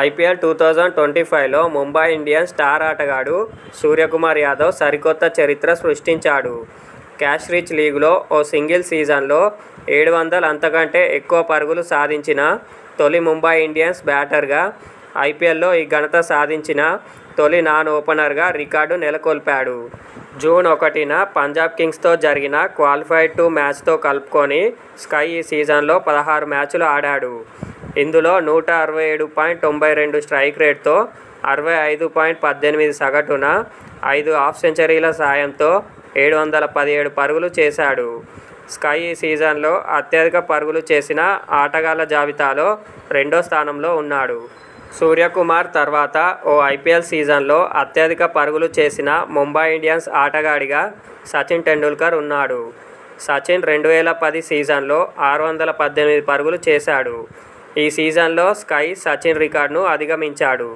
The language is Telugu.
ఐపీఎల్ 2025లో ముంబై ఇండియన్స్ స్టార్ ఆటగాడు సూర్యకుమార్ యాదవ్ సరికొత్త చరిత్ర సృష్టించాడు. క్యాష్ రిచ్ లీగ్లో ఓ సింగిల్ సీజన్లో 700 అంతకంటే ఎక్కువ పరుగులు సాధించిన తొలి ముంబై ఇండియన్స్ బ్యాటర్గా, ఐపీఎల్లో ఈ ఘనత సాధించిన తొలి నాన్ ఓపెనర్గా రికార్డు నెలకొల్పాడు. జూన్ 1న పంజాబ్ కింగ్స్తో జరిగిన క్వాలిఫైడ్ 2 మ్యాచ్తో కలుపుకొని స్కై ఈ సీజన్లో 16 మ్యాచ్లు ఆడాడు. ఇందులో 167.92 స్ట్రైక్ రేట్తో 65.18 సగటున 5 హాఫ్ సెంచరీల సాయంతో 717 పరుగులు చేశాడు. స్కై ఈ సీజన్లో అత్యధిక పరుగులు చేసిన ఆటగాళ్ల జాబితాలో రెండో స్థానంలో ఉన్నాడు. సూర్యకుమార్ తర్వాత ఓ ఐపీఎల్ సీజన్లో అత్యధిక పరుగులు చేసిన ముంబై ఇండియన్స్ ఆటగాడిగా సచిన్ టెండూల్కర్ ఉన్నాడు. సచిన్ 2010 సీజన్లో 618 పరుగులు చేశాడు. ఈ సీజన్లో స్కై సచిన్ రికార్డును అధిగమించాడు.